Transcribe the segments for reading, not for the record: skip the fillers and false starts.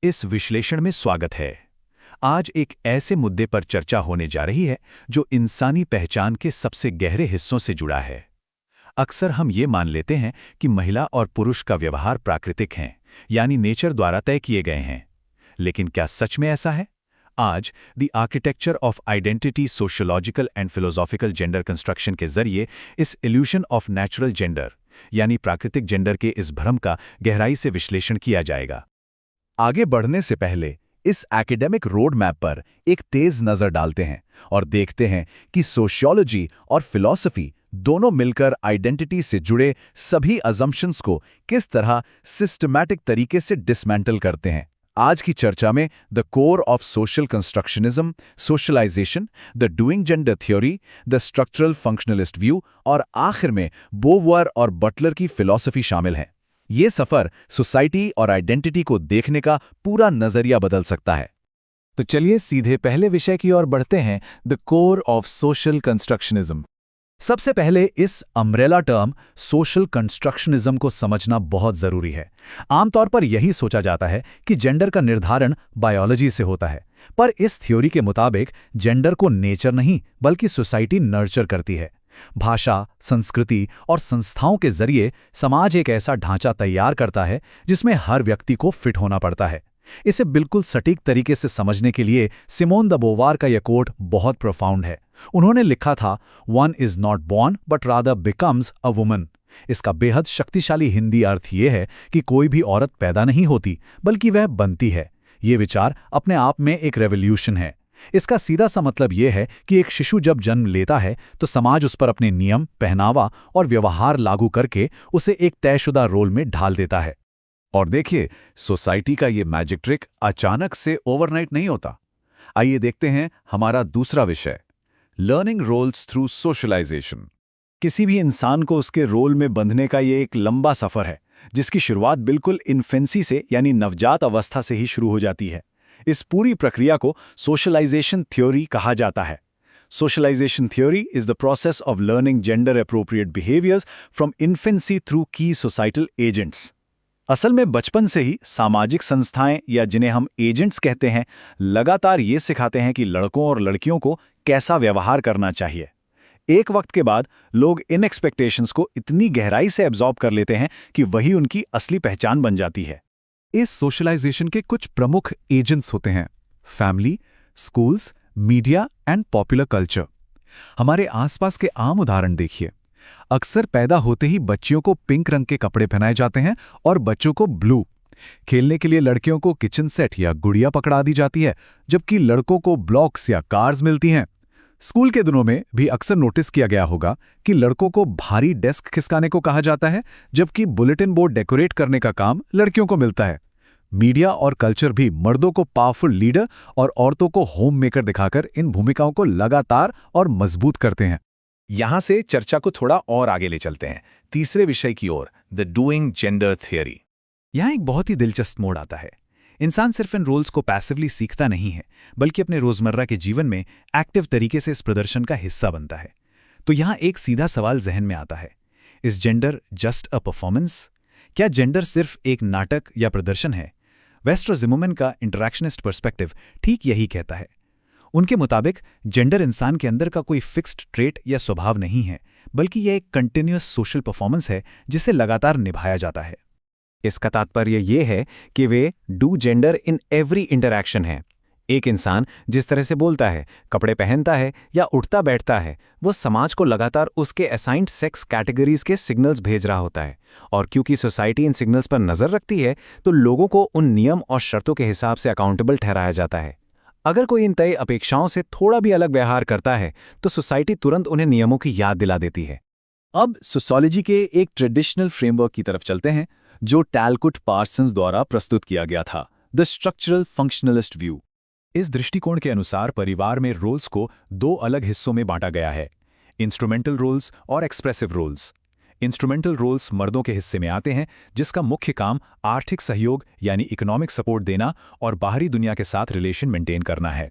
इस विश्लेषण में स्वागत है। आज एक ऐसे मुद्दे पर चर्चा होने जा रही है जो इंसानी पहचान के सबसे गहरे हिस्सों से जुड़ा है। अक्सर हम ये मान लेते हैं कि महिला और पुरुष का व्यवहार प्राकृतिक हैं, यानी नेचर द्वारा तय किए गए हैं। लेकिन क्या सच में ऐसा है? आज the architecture of identity sociological and philosophical gender construction के जरिए इस इल्यूशन ऑफ नेचुरल जेंडर यानी प्राकृतिक जेंडर के इस भ्रम का गहराई से विश्लेषण किया जाएगा। आगे बढ़ने से पहले इस एकेडमिक रोड मैप पर एक तेज नजर डालते हैं और देखते हैं कि सोशियोलॉजी और फिलॉसफी दोनों मिलकर आइडेंटिटी से जुड़े सभी अजम्पशंस को किस तरह सिस्टमैटिक तरीके से डिसमेंटल करते हैं। आज की चर्चा में the core of social constructionism, socialization, the doing gender theory, the structural functionalist view और आखिर में बोवुआर और बटलर की फिलॉसफी शामिल हैं। ये सफर सोसाइटी और आइडेंटिटी को देखने का पूरा नजरिया बदल सकता है। तो चलिए सीधे पहले विषय की ओर बढ़ते हैं, द कोर ऑफ सोशल कंस्ट्रक्शनिज्म। सबसे पहले इस अम्ब्रेला टर्म सोशल कंस्ट्रक्शनिज्म को समझना बहुत जरूरी है। आमतौर पर यही सोचा जाता है कि जेंडर का निर्धारण बायोलॉजी से होता है, पर इस थ्योरी के मुताबिक जेंडर को नेचर नहीं बल्कि सोसाइटी नर्चर करती है। भाषा, संस्कृति और संस्थाओं के जरिए समाज एक ऐसा ढांचा तैयार करता है जिसमें हर व्यक्ति को फिट होना पड़ता है। इसे बिल्कुल सटीक तरीके से समझने के लिए सिमोन द बोवार का यह कोट बहुत प्रोफाउंड है। उन्होंने लिखा था, one is not born but rather becomes a woman. इसका बेहद शक्तिशाली हिंदी अर्थ ये है कि कोई भी औरत पैदा नहीं होती बल्कि वह बनती है। ये विचार अपने आप में एक रेवोल्यूशन है। इसका सीधा सा मतलब यह है कि एक शिशु जब जन्म लेता है तो समाज उस पर अपने नियम, पहनावा और व्यवहार लागू करके उसे एक तयशुदा रोल में ढाल देता है। और देखिए, सोसाइटी का ये मैजिक ट्रिक अचानक से ओवरनाइट नहीं होता। आइए देखते हैं हमारा दूसरा विषय, लर्निंग रोल्स थ्रू सोशलाइजेशन। किसी भी इंसान को उसके रोल में बंधने का ये एक लंबा सफर है, जिसकी शुरुआत बिल्कुल इन्फेंसी से यानी नवजात अवस्था से ही शुरू हो जाती है। इस पूरी प्रक्रिया को सोशलाइजेशन थ्योरी कहा जाता है। Socialization theory is the process of learning gender appropriate behaviours from infancy through key societal agents. असल में बचपन से ही सामाजिक संस्थाएं या जिन्हें हम एजेंट्स कहते हैं, लगातार ये सिखाते हैं कि लड़कों और लड़कियों को कैसा व्यवहार करना चाहिए। एक वक्त के बाद लोग इन एक्सपेक्टेशंस को इतनी गहराई से एब्जॉर्ब कर लेते हैं कि वही उनकी असली पहचान बन जाती है। इस सोशलाइजेशन के कुछ प्रमुख एजेंट्स होते हैं, family, schools, media and popular culture. हमारे आसपास के आम उदाहरण देखिए। अक्सर पैदा होते ही बच्चियों को पिंक रंग के कपड़े पहनाए जाते हैं और बच्चों को ब्लू। खेलने के लिए लड़कियों को किचन सेट या गुड़िया पकड़ा दी जाती है, जबकि लड़कों को ब्लॉक्स या कार्स मिलती हैं। स्कूल के दिनों में भी अक्सर नोटिस किया गया होगा कि लड़कों को भारी डेस्क खिसकाने को कहा जाता है, जबकि बुलेटिन बोर्ड डेकोरेट करने का काम लड़कियों को मिलता है। मीडिया और कल्चर भी मर्दों को पावरफुल लीडर और औरतों को होम मेकर दिखाकर इन भूमिकाओं को लगातार और मजबूत करते हैं। यहां से चर्चा को थोड़ा और आगे ले चलते हैं, तीसरे विषय की ओर, द डूइंग जेंडर थ्योरी। यहां एक बहुत ही दिलचस्प मोड़ आता है। इंसान सिर्फ इन रोल्स को पैसिवली सीखता नहीं है, बल्कि अपने रोजमर्रा के जीवन में एक्टिव तरीके से इस प्रदर्शन का हिस्सा बनता है। तो यहां एक सीधा सवाल जहन में आता है, is gender just a performance? क्या जेंडर सिर्फ एक नाटक या प्रदर्शन है? वेस्टर जिमोमैन का इंटरैक्शनिस्ट पर्सपेक्टिव ठीक यही कहता है। उनके मुताबिक जेंडर इंसान के अंदर का कोई फिक्स्ड ट्रेट या स्वभाव नहीं है, बल्कि यह एक कंटिन्यूअस सोशल परफॉर्मेंस है जिसे लगातार निभाया जाता है। इसका तात्पर्य यह है कि वे do gender in every interaction है। एक इंसान जिस तरह से बोलता है, कपड़े पहनता है या उठता बैठता है, वो समाज को लगातार उसके असाइंड सेक्स कैटेगरीज के सिग्नल्स भेज रहा होता है। और क्योंकि सोसाइटी इन सिग्नल्स पर नजर रखती है, तो लोगों को उन नियम और शर्तों के हिसाब से अकाउंटेबल ठहराया जाता है। अगर कोई इन तय अपेक्षाओं से थोड़ा भी अलग व्यवहार करता है, तो सोसाइटी तुरंत उन्हें नियमों की याद दिला देती है। अब सोशियोलॉजी के एक ट्रेडिशनल फ्रेमवर्क की तरफ चलते हैं, जो टैलकुट पार्सन्स द्वारा प्रस्तुत किया गया था, द स्ट्रक्चरल फंक्शनलिस्ट व्यू। इस दृष्टिकोण के अनुसार परिवार में रोल्स को दो अलग हिस्सों में बांटा गया है, इंस्ट्रूमेंटल रोल्स और एक्सप्रेसिव रोल्स। इंस्ट्रूमेंटल रोल्स मर्दों के हिस्से में आते हैं, जिसका मुख्य काम आर्थिक सहयोग यानी इकोनॉमिक सपोर्ट देना और बाहरी दुनिया के साथ रिलेशन मेंटेन करना है।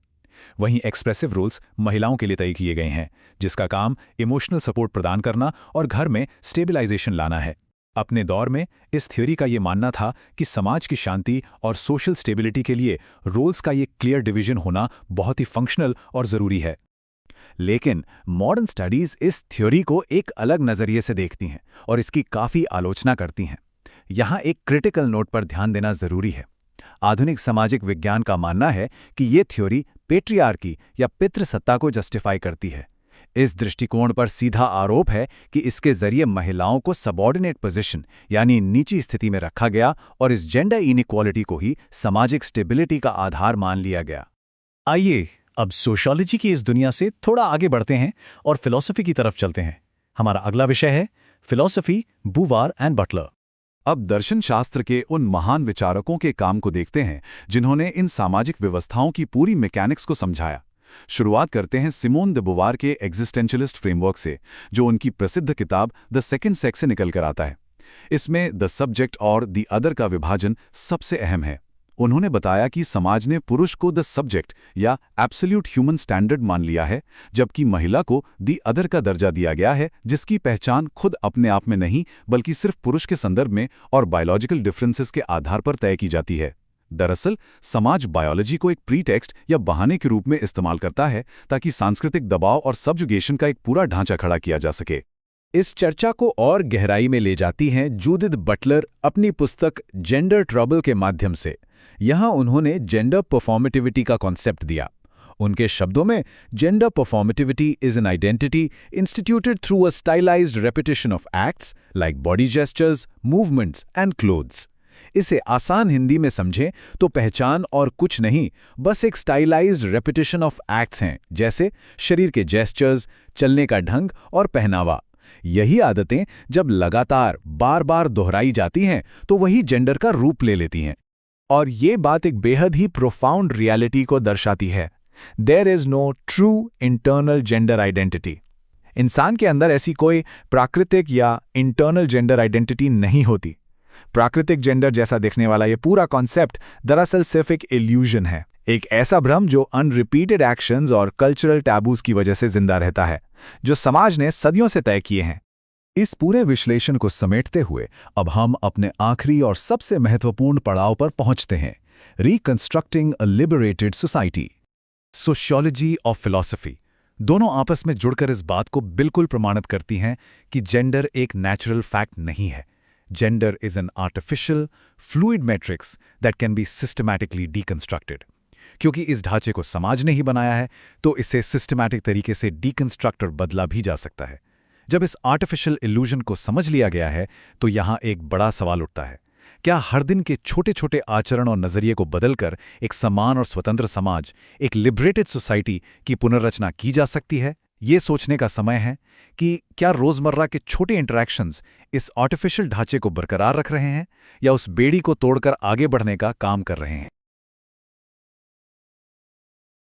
वहीं एक्सप्रेसिव रोल्स महिलाओं के लिए तय किए गए हैं, जिसका काम इमोशनल सपोर्ट प्रदान करना और घर में स्टेबलाइजेशन लाना है। अपने दौर में इस थ्योरी का ये मानना था कि समाज की शांति और सोशल स्टेबिलिटी के लिए रोल्स का ये क्लियर डिवीजन होना बहुत ही फंक्शनल और ज़रूरी है। लेकिन मॉडर्न स्टडीज़ इस थ्योरी को एक अलग नज़रिए से देखती हैं और इसकी काफ़ी आलोचना करती हैं। यहाँ एक क्रिटिकल नोट पर ध्यान देना ज़रूरी है। आधुनिक सामाजिक विज्ञान का मानना है कि ये थ्योरी पेट्रियार्की या पितृसत्ता को जस्टिफाई करती है। इस दृष्टिकोण पर सीधा आरोप है कि इसके जरिए महिलाओं को सबऑर्डिनेट पोजीशन यानी नीची स्थिति में रखा गया और इस जेंडर इनइक्वालिटी को ही सामाजिक स्टेबिलिटी का आधार मान लिया गया। आइए अब सोशियोलॉजी की इस दुनिया से थोड़ा आगे बढ़ते हैं और फिलॉसफी की तरफ चलते हैं। हमारा अगला विषय है फिलॉसफी, बुवार एंड बटलर। अब दर्शन शास्त्र के उन महान विचारकों के काम को देखते हैं जिन्होंने इन सामाजिक व्यवस्थाओं की पूरी मैकेनिक्स को समझाया। शुरुआत करते हैं सिमोन दे बुवार के एग्जिस्टेंशलिस्ट फ्रेमवर्क से, जो उनकी प्रसिद्ध किताब द सेकंड सेक्स से निकल कर आता है। इसमें द सब्जेक्ट और द अदर का विभाजन सबसे अहम है। उन्होंने बताया कि समाज ने पुरुष को द सब्जेक्ट या एब्सोल्यूट ह्यूमन स्टैंडर्ड मान लिया है, जबकि महिला को द अदर का दर्जा दिया गया है, जिसकी पहचान खुद अपने आप में नहीं बल्कि सिर्फ पुरुष के संदर्भ में और बायोलॉजिकल डिफरेंसेस के आधार पर तय की जाती है। दरअसल समाज बायोलॉजी को एक प्रीटेक्स्ट या बहाने के रूप में इस्तेमाल करता है ताकि सांस्कृतिक दबाव और सब्जुगेशन का एक पूरा ढांचा खड़ा किया जा सके। इस चर्चा को और गहराई में ले जाती हैं जूडिथ बटलर अपनी पुस्तक जेंडर ट्रबल के माध्यम से। यहाँ उन्होंने जेंडर परफॉर्मेटिविटी का कॉन्सेप्ट दिया। उनके शब्दों में, gender performativity is an identity instituted through a stylized repetition of acts like body gestures, movements and clothes. इसे आसान हिंदी में समझें तो पहचान और कुछ नहीं, बस एक स्टाइलाइज्ड रेपिटेशन ऑफ एक्ट्स हैं, जैसे शरीर के जेस्चर्स, चलने का ढंग और पहनावा। यही आदतें जब लगातार बार बार दोहराई जाती हैं तो वही जेंडर का रूप ले लेती हैं। और ये बात एक बेहद ही प्रोफाउंड रियलिटी को दर्शाती है। There is no true internal gender identity. इंसान के अंदर ऐसी कोई प्राकृतिक या इंटरनल जेंडर आइडेंटिटी नहीं होती। प्राकृतिक जेंडर जैसा दिखने वाला ये पूरा कॉन्सेप्ट दरअसल सिर्फ एक इल्यूजन है, एक ऐसा भ्रम जो अनरिपीटेड एक्शंस और कल्चरल टैबूज की वजह से जिंदा रहता है, जो समाज ने सदियों से तय किए हैं। इस पूरे विश्लेषण को समेटते हुए अब हम अपने आखिरी और सबसे महत्वपूर्ण पड़ाव पर पहुंचते हैं, रिकंस्ट्रक्टिंग अ लिबरेटेड सोसाइटी। सोशियोलॉजी और फिलॉसफी दोनों आपस में जुड़कर इस बात को बिल्कुल प्रमाणित करती हैं कि जेंडर एक नेचुरल फैक्ट नहीं है। Gender is an artificial, fluid matrix that can be systematically deconstructed. क्योंकि इस ढांचे को समाज ने ही बनाया है, तो इसे सिस्टमैटिक तरीके से डीकंस्ट्रक्ट और बदला भी जा सकता है। जब इस आर्टिफिशियल इल्यूजन को समझ लिया गया है, तो यहाँ एक बड़ा सवाल उठता है, क्या हर दिन के छोटे छोटे आचरण और नज़रिए को बदलकर एक समान और स्वतंत्र समाज, एक लिबरेटेड सोसाइटी की पुनर्रचना की जा सकती है? ये सोचने का समय है कि क्या रोज़मर्रा के छोटे इंटरैक्शंस इस आर्टिफिशियल ढांचे को बरकरार रख रहे हैं या उस बेड़ी को तोड़कर आगे बढ़ने का काम कर रहे हैं।